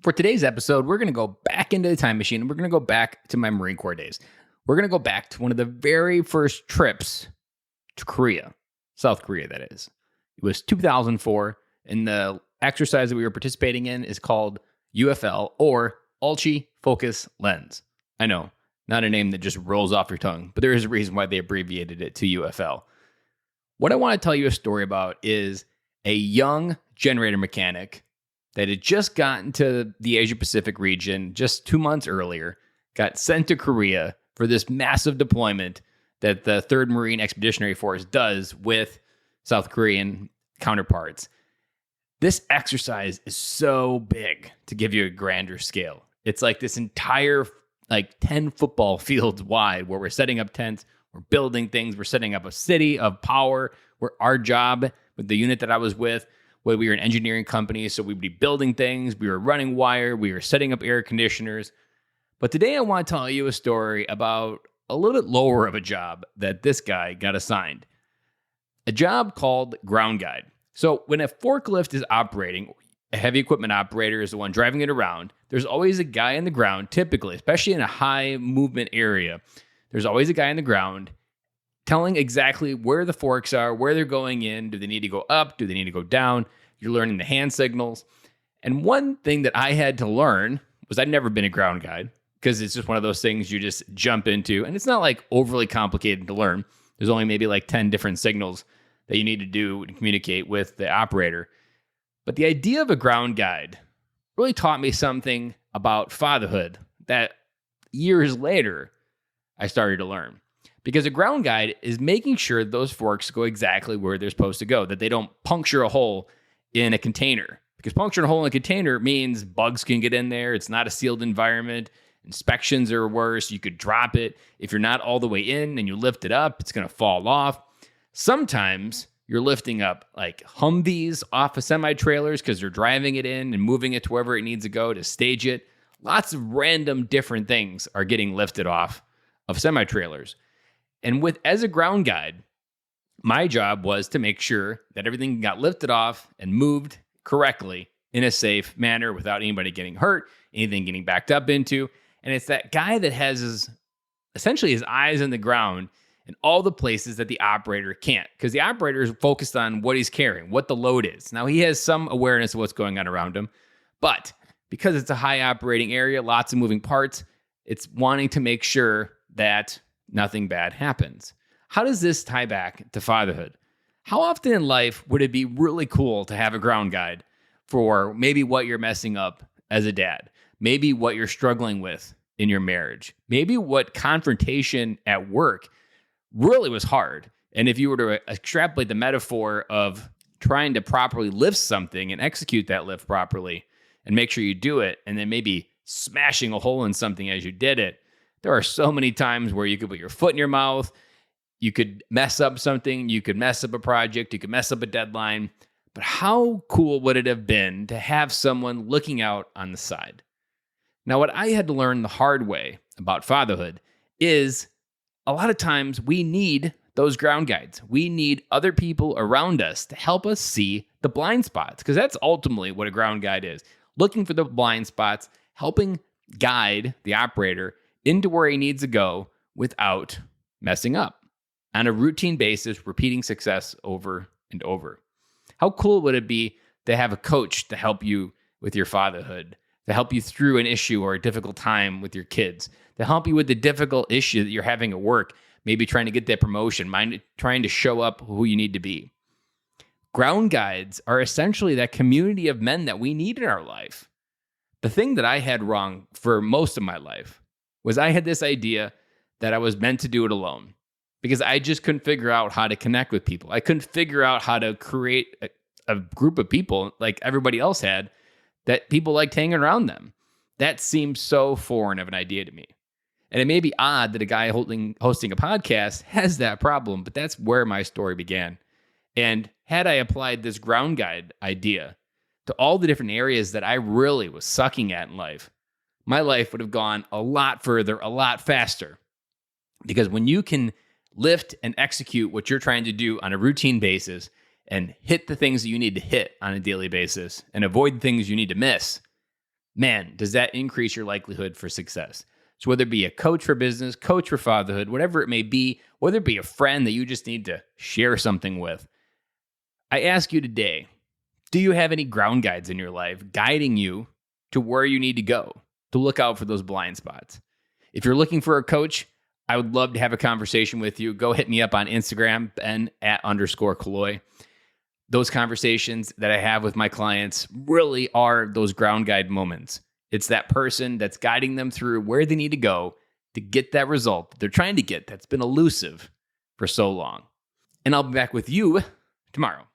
For today's episode, we're going to go back into the time machine and we're going to go back to my Marine Corps days. We're going to go back to one of the very first trips to Korea, South Korea, that is. It was 2004, and the exercise that we were participating in is called UFL, or Ulchi Focus Lens. I know, not a name that just rolls off your tongue, but there is a reason why they abbreviated it to UFL. What I want to tell you a story about is a young generator mechanic that had just gotten to the Asia Pacific region just 2 months earlier, got sent to Korea for this massive deployment that the 3rd Marine Expeditionary Force does with South Korean counterparts. This exercise is so big, to give you a grander scale. It's like this entire 10 football fields wide, where we're setting up tents, we're building things, we're setting up a city of power, where our job with the unit that I was with, where we were an engineering company, so we'd be building things, we were running wire, we were setting up air conditioners. But today I want to tell you a story about a little bit lower of a job that this guy got assigned. A job called ground guide. So when a forklift is operating, a heavy equipment operator is the one driving it around, there's always a guy on the ground, typically, especially in a high movement area, there's always a guy on the ground telling exactly where the forks are, where they're going in. Do they need to go up? Do they need to go down? You're learning the hand signals. And one thing that I had to learn was I'd never been a ground guide, because it's just one of those things you just jump into. And it's not like overly complicated to learn. There's only maybe 10 different signals that you need to do to communicate with the operator. But the idea of a ground guide really taught me something about fatherhood that years later I started to learn. Because a ground guide is making sure those forks go exactly where they're supposed to go, that they don't puncture a hole in a container. Because puncturing a hole in a container means bugs can get in there. It's not a sealed environment. Inspections are worse. You could drop it. If you're not all the way in and you lift it up, it's going to fall off. Sometimes you're lifting up Humvees off of semi-trailers because they're driving it in and moving it to wherever it needs to go to stage it. Lots of random different things are getting lifted off of semi-trailers. And as a ground guide, my job was to make sure that everything got lifted off and moved correctly in a safe manner without anybody getting hurt, anything getting backed up into. And it's that guy that has essentially his eyes on the ground in all the places that the operator can't, because the operator is focused on what he's carrying, what the load is. Now, he has some awareness of what's going on around him, but because it's a high operating area, lots of moving parts, it's wanting to make sure that nothing bad happens. How does this tie back to fatherhood? How often in life would it be really cool to have a ground guide for maybe what you're messing up as a dad, maybe what you're struggling with in your marriage, maybe what confrontation at work really was hard? And if you were to extrapolate the metaphor of trying to properly lift something and execute that lift properly and make sure you do it, and then maybe smashing a hole in something as you did it, there are so many times where you could put your foot in your mouth, you could mess up something, you could mess up a project, you could mess up a deadline. But how cool would it have been to have someone looking out on the side? Now, what I had to learn the hard way about fatherhood is a lot of times we need those ground guides. We need other people around us to help us see the blind spots, because that's ultimately what a ground guide is. Looking for the blind spots, helping guide the operator into where he needs to go without messing up. On a routine basis, repeating success over and over. How cool would it be to have a coach to help you with your fatherhood, to help you through an issue or a difficult time with your kids, to help you with the difficult issue that you're having at work, maybe trying to get that promotion, trying to show up who you need to be. Ground guides are essentially that community of men that we need in our life. The thing that I had wrong for most of my life was I had this idea that I was meant to do it alone, because I just couldn't figure out how to connect with people. I couldn't figure out how to create a group of people like everybody else had, that people liked hanging around them. That seemed so foreign of an idea to me. And it may be odd that a guy hosting a podcast has that problem, but that's where my story began. And had I applied this ground guide idea to all the different areas that I really was sucking at in life, my life would have gone a lot further, a lot faster. Because when you can lift and execute what you're trying to do on a routine basis and hit the things that you need to hit on a daily basis and avoid things you need to miss, man, does that increase your likelihood for success. So whether it be a coach for business, coach for fatherhood, whatever it may be, whether it be a friend that you just need to share something with, I ask you today, do you have any ground guides in your life guiding you to where you need to go to look out for those blind spots? If you're looking for a coach, I would love to have a conversation with you. Go hit me up on Instagram, Ben@_Killoy. Those conversations that I have with my clients really are those ground guide moments. It's that person that's guiding them through where they need to go to get that result that they're trying to get that's been elusive for so long. And I'll be back with you tomorrow.